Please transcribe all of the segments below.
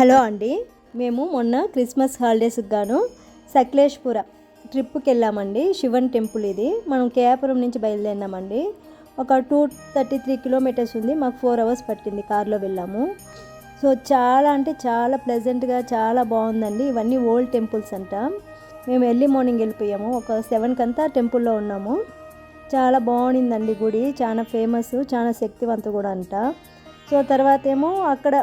Hello అండి, మేము మొన్న క్రిస్మస్ హాలిడేస్కి గాను సకలేష్పుర ట్రిప్కి వెళ్ళామండి. శివన్ టెంపుల్ ఇది. మనం కేఆపురం నుంచి బయలుదేరినామండి. ఒక 233 కిలోమీటర్స్ ఉంది. మాకు 4 hours పట్టింది, కార్లో వెళ్ళాము. సో చాలా అంటే చాలా ప్లెజెంట్గా చాలా బాగుందండి. ఇవన్నీ ఓల్డ్ టెంపుల్స్ అంట. మేము ఎర్లీ మార్నింగ్ వెళ్ళిపోయాము, ఒక 7 కంతా టెంపుల్లో ఉన్నాము. చాలా బాగుండిందండి గుడి, చాలా ఫేమస్, చాలా శక్తివంత కూడా అంట. సో తర్వాత ఏమో అక్కడ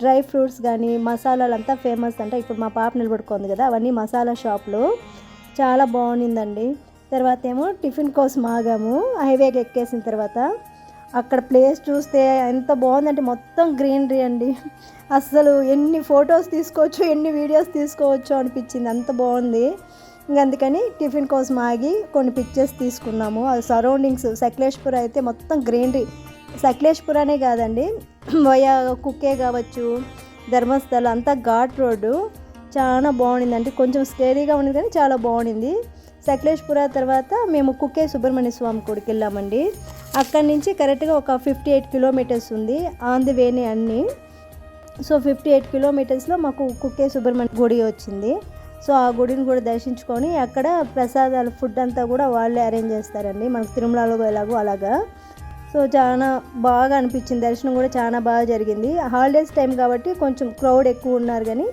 డ్రై ఫ్రూట్స్ కానీ మసాలాలు అంతా ఫేమస్ అంట. ఇప్పుడు మా పాప నిలబడుకుంది కదా, అవన్నీ మసాలా షాపులు, చాలా బాగుండిందండి. తర్వాత ఏమో టిఫిన్ కోసం ఆగాము. హైవేకి ఎక్కేసిన తర్వాత అక్కడ ప్లేస్ చూస్తే ఎంత బాగుందంటే మొత్తం గ్రీనరీ అండి. అసలు ఎన్ని ఫొటోస్ తీసుకోవచ్చు, ఎన్ని వీడియోస్ తీసుకోవచ్చు అనిపించింది, అంత బాగుంది. ఇంక అందుకని టిఫిన్ కోసం ఆగి కొన్ని పిక్చర్స్ తీసుకున్నాము. అది సరౌండింగ్స్ సకలేష్పుర అయితే మొత్తం గ్రీనరీ. సకలేష్పురనే కాదండి, వయా కుక్కే కావచ్చు, ధర్మస్థలం అంతా ఘాట్ రోడ్డు, చాలా బాగుండిందండి. కొంచెం స్కేరీగా ఉంది కానీ చాలా బాగుండింది. సకలేష్పుర తర్వాత మేము కుక్కే సుబ్రహ్మణ్య స్వామి గుడికి వెళ్ళామండి. అక్కడి నుంచి కరెక్ట్గా ఒక 58 కిలోమీటర్స్ ఉంది, ఆన్ ది వేనే అన్నీ. సో 58 కిలోమీటర్స్లో మాకు కుక్కే సుబ్రహ్మణ్య గుడి వచ్చింది. సో ఆ గుడిని కూడా దర్శించుకొని అక్కడ ప్రసాదాలు ఫుడ్ అంతా కూడా వాళ్ళే అరేంజ్ చేస్తారండి, మనకు తిరుమలలో ఎలాగో అలాగా. సో చాలా బాగా అనిపించింది, దర్శనం కూడా చాలా బాగా జరిగింది. హాలిడేస్ టైం కాబట్టి కొంచెం క్రౌడ్ ఎక్కువ ఉన్నారు కానీ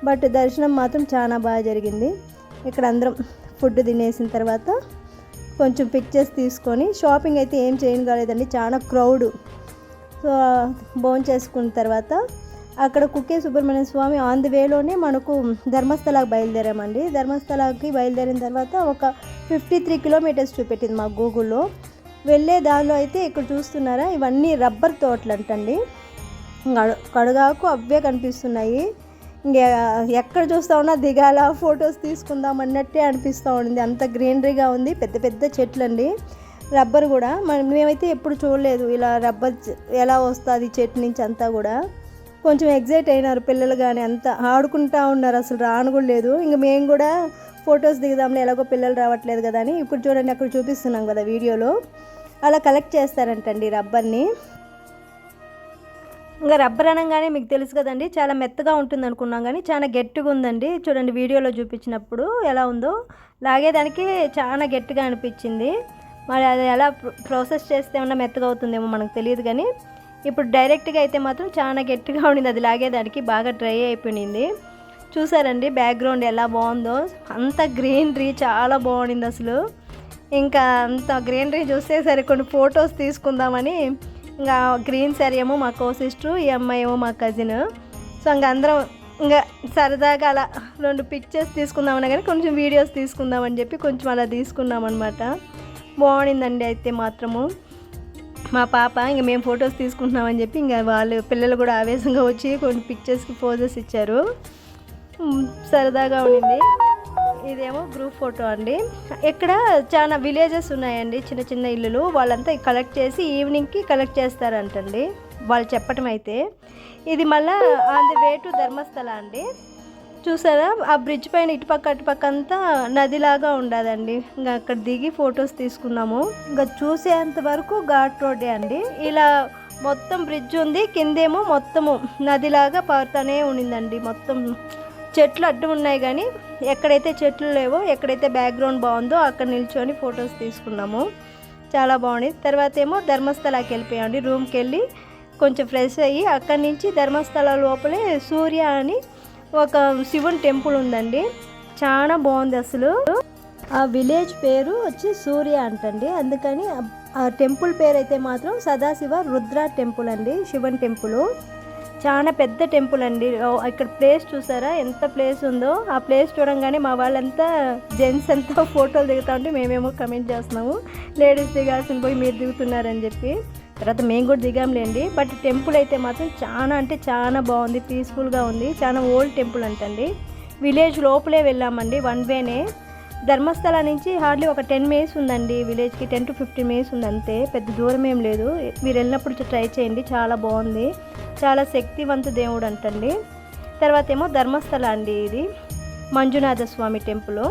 బట్ దర్శనం మాత్రం చాలా బాగా జరిగింది. ఇక్కడ అందరం ఫుడ్ తినేసిన తర్వాత కొంచెం పిక్చర్స్ తీసుకొని షాపింగ్ అయితే ఏం చేయను కాలేదండి, చాలా క్రౌడ్. సో భోంచేసుకున్న తర్వాత అక్కడ కుక్కే సుబ్రహ్మణ్య స్వామి ఆన్ ది వేలోనే మనకు ధర్మస్థలాకి బయలుదేరామండి. ధర్మస్థలాకి బయలుదేరిన తర్వాత ఒక 53 కిలోమీటర్స్ చూపెట్టింది మా గూగుల్లో. వెళ్ళే దానిలో అయితే ఇక్కడ చూస్తున్నారా, ఇవన్నీ రబ్బర్ తోటలు అంటండి. కడుగాకు అవే కనిపిస్తున్నాయి. ఇంకా ఎక్కడ చూస్తూ ఉన్నా దిగాల, ఫొటోస్ తీసుకుందాం అన్నట్టే అనిపిస్తూ ఉండింది, అంత గ్రీనరీగా ఉంది. పెద్ద పెద్ద చెట్లు అండి, రబ్బర్ కూడా మేమైతే ఎప్పుడు చూడలేదు ఇలా రబ్బర్ ఎలా వస్తుంది చెట్టు నుంచి. అంతా కూడా కొంచెం ఎగ్జైట్ అయినారు పిల్లలు, కానీ అంతా ఆడుకుంటూ ఉన్నారు, అసలు రాను కూడా లేదు. ఇంక మేము కూడా ఫొటోస్ దిగుదాంలో, ఎలాగో పిల్లలు రావట్లేదు కదా అని. ఇప్పుడు చూడండి అక్కడ చూపిస్తున్నాం కదా వీడియోలో, అలా కలెక్ట్ చేస్తారంటండి రబ్బర్ని. ఇంకా రబ్బర్ అనగానే మీకు తెలుసు కదండి, చాలా మెత్తగా ఉంటుంది అనుకున్నాం కానీ చాలా గట్టిగా ఉందండి. చూడండి వీడియోలో చూపించినప్పుడు ఎలా ఉందో, లాగేదానికి చాలా గట్టిగా అనిపించింది. మరి అది ఎలా ప్రాసెస్ చేస్తే ఏమన్నా మెత్తగా అవుతుందేమో మనకు తెలియదు కానీ ఇప్పుడు డైరెక్ట్గా అయితే మాత్రం చాలా గట్టిగా ఉండింది. అది లాగేదానికి బాగా డ్రై అయిపోయింది. చూసారండి బ్యాక్గ్రౌండ్ ఎలా బాగుందో, అంత గ్రీనరీ చాలా బాగుండింది అసలు. ఇంకా అంత గ్రీనరీ చూస్తే సరే కొన్ని ఫొటోస్ తీసుకుందామని, ఇంకా గ్రీన్ శారీ ఏమో మా కో సిస్టర్, ఈ అమ్మాయి ఏమో మా కజిన్. సో ఇంకా అందరం ఇంకా సరదాగా అలా 2 పిక్చర్స్ తీసుకుందామన్నా కానీ కొంచెం వీడియోస్ తీసుకుందామని చెప్పి కొంచెం అలా తీసుకున్నాం అనమాట. బాగుండిందండి అయితే మాత్రము. మా పాప ఇంక మేము ఫొటోస్ తీసుకుంటున్నామని చెప్పి ఇంకా వాళ్ళు పిల్లలు కూడా ఆవేశంగా వచ్చి కొన్ని పిక్చర్స్కి పోజెస్ ఇచ్చారు, సరదాగా ఉండింది. ఇదేమో గ్రూప్ ఫోటో అండి. ఇక్కడ చాలా విలేజెస్ ఉన్నాయండి, చిన్న చిన్న ఇల్లులు, వాళ్ళంతా కలెక్ట్ చేసి ఈవినింగ్కి కలెక్ట్ చేస్తారంటండి వాళ్ళు చెప్పటం అయితే. ఇది మళ్ళీ on the way to Dharmasthala అండి. చూసారా ఆ బ్రిడ్జ్ పైన ఇటుపక్క అటుపక్క అంతా నదిలాగా ఉండదండి. ఇంకా అక్కడ దిగి ఫొటోస్ తీసుకున్నాము. ఇంకా చూసేంత వరకు ఘాట్ రోడ్డే అండి. ఇలా మొత్తం బ్రిడ్జ్ ఉంది, కిందేమో మొత్తము నదిలాగా పారుతూనే ఉండిందండి. మొత్తం చెట్లు అడ్డు ఉన్నాయి కానీ ఎక్కడైతే చెట్లు లేవో, ఎక్కడైతే బ్యాక్గ్రౌండ్ బాగుందో అక్కడ నిల్చొని ఫొటోస్ తీసుకున్నాము, చాలా బాగుంది. తర్వాత ఏమో ధర్మస్థలాకి వెళ్ళిపోయామండి. రూమ్కి వెళ్ళి కొంచెం ఫ్రెష్ అయ్యి అక్కడి నుంచి ధర్మస్థల లోపలే సూర్య అని ఒక శివుని టెంపుల్ ఉందండి, చాలా బాగుంది అసలు. ఆ విలేజ్ పేరు వచ్చి సూర్య అంటండి, అందుకని ఆ టెంపుల్ పేరు అయితే మాత్రం సదాశివ రుద్ర టెంపుల్ అండి, శివన్ టెంపుల్. చాలా పెద్ద టెంపుల్ అండి. ఇక్కడ ప్లేస్ చూసారా ఎంత ప్లేస్ ఉందో. ఆ ప్లేస్ చూడంగానే మా వాళ్ళంతా జెంట్స్ అంతా ఫోటోలు దిగుతా ఉంటే మేమేమో కమెంట్ చేస్తున్నాము, లేడీస్ దిగాల్సిన పోయి మీరు దిగుతున్నారని చెప్పి. తర్వాత మేము కూడా దిగాంలేండి. బట్ టెంపుల్ అయితే మాత్రం చాలా అంటే చాలా బాగుంది, పీస్ఫుల్గా ఉంది. చాలా ఓల్డ్ టెంపుల్ అంటండి. విలేజ్ లోపలే వెళ్ళామండి, 1 వేనే. ధర్మస్థల నుంచి హార్డ్లీ ఒక 10 minutes ఉందండి విలేజ్కి, 10 to 15 minutes ఉంది అంతే, పెద్ద దూరం ఏం లేదు. మీరు వెళ్ళినప్పుడు ట్రై చేయండి, చాలా బాగుంది, చాలా శక్తివంత దేవుడు అంటండి. తర్వాత ఏమో ధర్మస్థల అండి, ఇది మంజునాథ స్వామి టెంపుల్.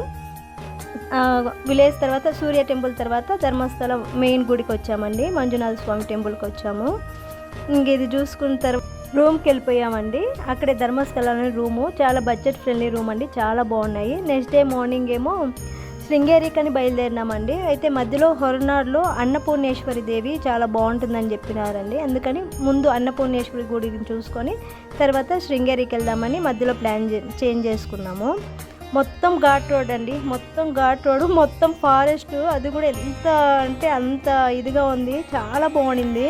విలేజ్ తర్వాత సూర్య టెంపుల్ తర్వాత ధర్మస్థలం మెయిన్ గుడికి వచ్చామండి, మంజునాథ స్వామి టెంపుల్కి వచ్చాము. ఇంక ఇది చూసుకున్న తర్వాత రూమ్కి వెళ్ళిపోయామండి. అక్కడే ధర్మస్థలంలో రూము, చాలా బడ్జెట్ ఫ్రెండ్లీ రూమ్ అండి, చాలా బాగున్నాయి. నెక్స్ట్ డే మార్నింగ్ ఏమో శృంగేరికి అని బయలుదేరినామండి. అయితే మధ్యలో హొరనాడులో అన్నపూర్ణేశ్వరి దేవి చాలా బాగుంటుందని చెప్పినారండి. అందుకని ముందు అన్నపూర్ణేశ్వరి గుడిని చూసుకొని తర్వాత శృంగేరికి వెళ్దామని మధ్యలో ప్లాన్ చేంజ్ చేసుకున్నాము. మొత్తం ఘాట్ రోడ్ అండి, మొత్తం ఘాట్ రోడ్, మొత్తం ఫారెస్ట్, అది కూడా ఎంత అంటే అంత ఇదిగా ఉంది, చాలా బాగుంది.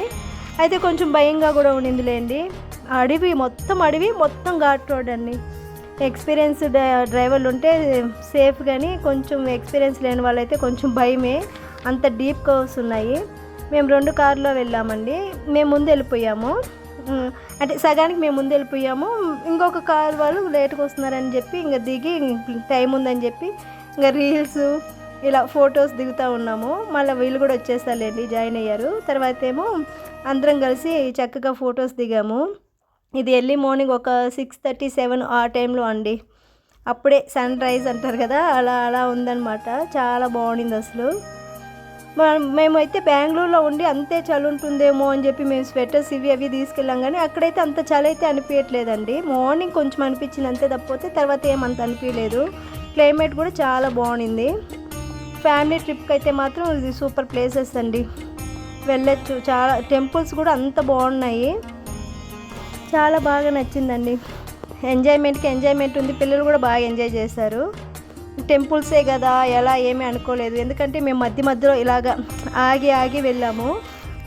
అయితే కొంచెం భయంగా కూడా ఉండిందిలేండి. అడవి, మొత్తం ఘాట్ రోడ్ అండి. ఎక్స్పీరియన్స్ డ్రైవర్లు ఉంటే సేఫ్, కానీ కొంచెం ఎక్స్పీరియన్స్ లేని వాళ్ళైతే కొంచెం భయమే, అంత డీప్ కర్వ్స్ ఉన్నాయి. మేము 2 కార్లో వెళ్ళామండి. మేము ముందు వెళ్ళిపోయాము, అంటే సగానికి మేము ముందు వెళ్ళిపోయాము. ఇంకొక కార్ వాళ్ళు లేట్గా వస్తున్నారని చెప్పి ఇంకా దిగి టైం ఉందని చెప్పి ఇంకా రీల్స్ ఇలా ఫొటోస్ దిగుతూ ఉన్నాము. మళ్ళీ వీళ్ళు కూడా వచ్చేసారులేండి, జాయిన్ అయ్యారు. తర్వాత ఏమో అందరం కలిసి చక్కగా ఫొటోస్ దిగాము. ఇది ఎర్లీ మార్నింగ్ ఒక 6:37 ఆ టైంలో అండి. అప్పుడే సన్ రైజ్ అంటారు కదా, అలా ఉందన్నమాట. చాలా బాగుండింది అసలు. మేమైతే బెంగళూరులో ఉండి అంతే చలి ఉంటుందేమో అని చెప్పి మేము స్వెటర్స్ అవి తీసుకెళ్ళాం, కానీ అక్కడైతే అంత చలి అయితే అనిపించట్లేదండి. మార్నింగ్ కొంచెం అనిపించింది అంతే, తప్పితే తర్వాత ఏమంత అనిపించలేదు. క్లైమేట్ కూడా చాలా బాగుంది. ఫ్యామిలీ ట్రిప్కి అయితే మాత్రం ఇది సూపర్ ప్లేసెస్ అండి, వెళ్ళొచ్చు. చాలా టెంపుల్స్ కూడా అంత బాగున్నాయి, చాలా బాగా నచ్చిందండి. ఎంజాయ్మెంట్ ఉంది, పిల్లలు కూడా బాగా ఎంజాయ్ చేశారు. టెంపుల్సే కదా, ఎలా ఏమీ అనుకోలేదు, ఎందుకంటే మేము మధ్యలో ఇలాగా ఆగి వెళ్ళాము.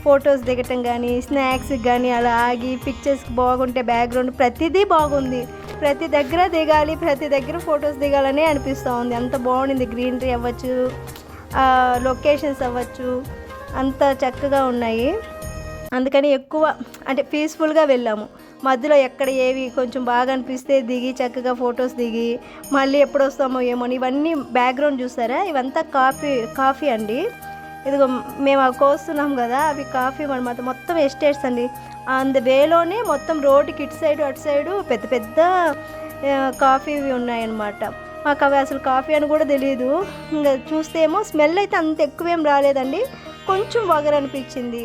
ఫొటోస్ దిగటం కానీ, స్నాక్స్ కానీ అలా ఆగి పిక్చర్స్కి బాగుంటే బ్యాక్గ్రౌండ్ ప్రతిదీ బాగుంది. ప్రతి దగ్గర దిగాలి, ప్రతి దగ్గర ఫొటోస్ దిగాలనే అనిపిస్తూ ఉంది. అంత బాగుంది, గ్రీనరీ అవ్వచ్చు, లొకేషన్స్ అవ్వచ్చు, అంత చక్కగా ఉన్నాయి. అందుకని ఎక్కువ అంటే పీస్ఫుల్గా వెళ్ళాము. మధ్యలో ఎక్కడ ఏవి కొంచెం బాగా అనిపిస్తే దిగి చక్కగా ఫొటోస్ దిగి మళ్ళీ ఎప్పుడు వస్తామో ఏమో. ఇవన్నీ బ్యాక్గ్రౌండ్ చూసారా, ఇవంతా కాఫీ అండి. ఇదిగో మేము అవి కోస్తున్నాం కదా, అవి కాఫీ అనమాట. మొత్తం ఎస్టేట్స్ అండి. అండ్ వేలోనే మొత్తం రోడ్డుకి ఇటు సైడు అటు సైడు పెద్ద కాఫీ ఉన్నాయన్నమాట. మాకు అవి అసలు కాఫీ అని కూడా తెలియదు. ఇంకా చూస్తే ఏమో స్మెల్ అయితే అంత ఎక్కువేం రాలేదండి, కొంచెం వగరు అనిపించింది.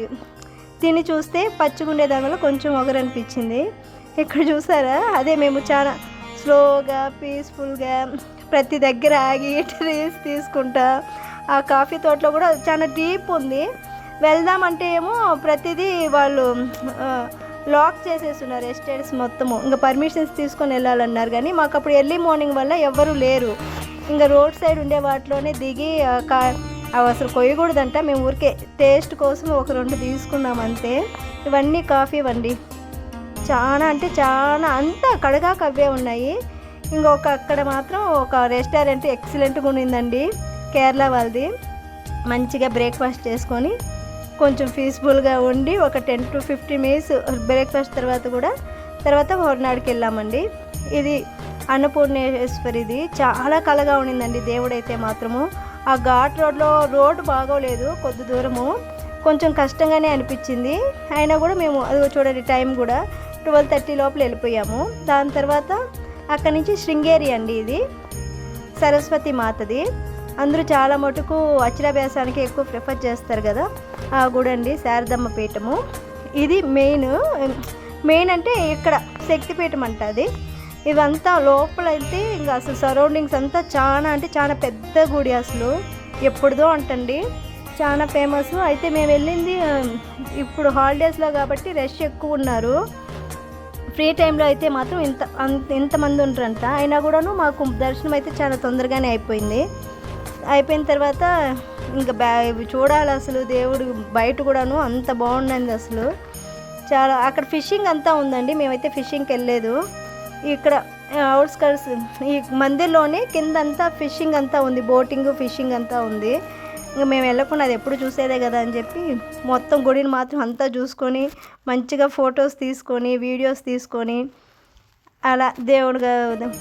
తిని చూస్తే పచ్చిగుండే దానివల్ల కొంచెం వగరు అనిపించింది. ఇక్కడ చూసారా, అదే మేము చాలా స్లోగా పీస్ఫుల్గా ప్రతి దగ్గర ఆగి రీల్స్ తీసుకుంటా. ఆ కాఫీ తోటలో కూడా చాలా డీప్ ఉంది. వెళ్దామంటే ఏమో ప్రతిదీ వాళ్ళు లాక్ చేసేస్తున్నారు, ఎస్టేట్స్ మొత్తము. ఇంకా పర్మిషన్స్ తీసుకొని వెళ్ళాలన్నారు, కానీ మాకు అప్పుడు ఎర్లీ మార్నింగ్ వల్ల ఎవ్వరూ లేరు. ఇంకా రోడ్ సైడ్ ఉండే వాటిలోనే దిగి అవి అసలు కొయ్యకూడదంట. మేము ఊరికే టేస్ట్ కోసం ఒక 2 తీసుకున్నాం అంతే. ఇవన్నీ కాఫీ వండి చాలా అంటే చాలా అంతా కడగాక అవే ఉన్నాయి. ఇంకొక అక్కడ మాత్రం ఒక రెస్టారెంట్ ఎక్సలెంట్గా ఉండిందండి, కేరళ వాళ్ళది. మంచిగా బ్రేక్ఫాస్ట్ చేసుకొని కొంచెం పీస్ఫుల్గా ఉండి ఒక 10 to 15 minutes బ్రేక్ఫాస్ట్ తర్వాత హొరనాడుకి వెళ్ళామండి. ఇది అన్నపూర్ణేశ్వరిది, చాలా కళగా ఉండిందండి దేవుడైతే మాత్రము. ఆ ఘాట్ రోడ్డు బాగోలేదు, కొద్ది దూరము కొంచెం కష్టంగానే అనిపించింది. అయినా కూడా మేము అది చూడండి టైం కూడా 12:30 లోపల వెళ్ళిపోయాము. దాని తర్వాత అక్కడి నుంచి శృంగేరి అండి, ఇది సరస్వతి మాతది. అందరూ చాలా మటుకు అక్షరాభ్యాసానికి ఎక్కువ ప్రిఫర్ చేస్తారు కదా, ఆ గుడి అండి, శారదమ్మ పీఠము. ఇది మెయిన్ అంటే ఇక్కడ శక్తిపీఠం అంటది. ఇవంతా లోపలైతే ఇంకా అసలు సరౌండింగ్స్ అంతా చాలా అంటే చాలా పెద్ద గుడి, అసలు ఎప్పుడుదో అంటండి, చాలా ఫేమస్. అయితే మేము వెళ్ళింది ఇప్పుడు హాలిడేస్లో కాబట్టి రష్ ఎక్కువ ఉన్నారు. ఫ్రీ టైంలో అయితే మాత్రం ఇంతమంది ఉంటారంట. అయినా కూడాను మాకు దర్శనం అయితే చాలా తొందరగానే అయిపోయిన తర్వాత ఇంకా చూడాలి అసలు దేవుడు బయట కూడాను అంత బాగుండింది అసలు. చాలా అక్కడ ఫిషింగ్ అంతా ఉందండి, మేమైతే ఫిషింగ్కి వెళ్ళలేదు. ఇక్కడ అవుట్స్కర్ట్స్ ఈ మందిర్లోనే కిందంతా ఫిషింగ్ అంతా ఉంది, బోటింగ్ ఫిషింగ్ అంతా ఉంది. ఇంకా మేము వెళ్ళకుండా అది ఎప్పుడు చూసేదే కదా అని చెప్పి మొత్తం గుడిని మాత్రం అంతా చూసుకొని మంచిగా ఫొటోస్ తీసుకొని వీడియోస్ తీసుకొని అలా దేవుడు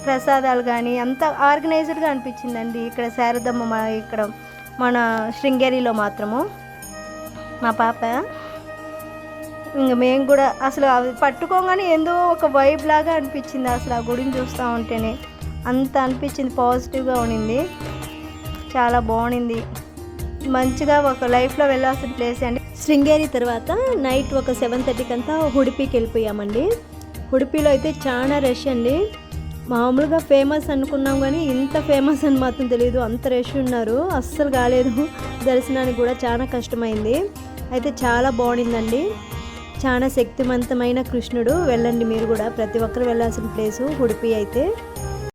ప్రసాదాలు కానీ అంతా ఆర్గనైజ్డ్గా అనిపించిందండి ఇక్కడ శారదమ్మ. ఇక్కడ మన శృంగేరిలో మాత్రము మా పాప ఇంకా మేము కూడా అసలు అవి పట్టుకోగానే ఏందో ఒక వైబ్ లాగా అనిపించింది. అసలు ఆ గుడిని చూస్తూ ఉంటేనే అంత అనిపించింది, పాజిటివ్గా ఉండింది, చాలా బాగుంది. మంచిగా ఒక లైఫ్లో వెళ్ళాల్సిన ప్లేస్ అండి శృంగేరి. తర్వాత నైట్ ఒక 7:30కి అంతా ఉడిపికి వెళ్ళిపోయామండి. ఉడిపిలో అయితే చాలా రష్ అండి. మామూలుగా ఫేమస్ అనుకున్నాం కానీ ఇంత ఫేమస్ అని మాత్రం తెలియదు. అంత రష్ ఉన్నారు, అస్సలు కాలేదు. దర్శనానికి కూడా చాలా కష్టమైంది. అయితే చాలా బాగుండిందండి. చాలా శక్తివంతమైన కృష్ణుడు. వెళ్ళండి మీరు కూడా, ప్రతి ఒక్కరు వెళ్ళాల్సిన ప్లేసు ఉడిపి అయితే.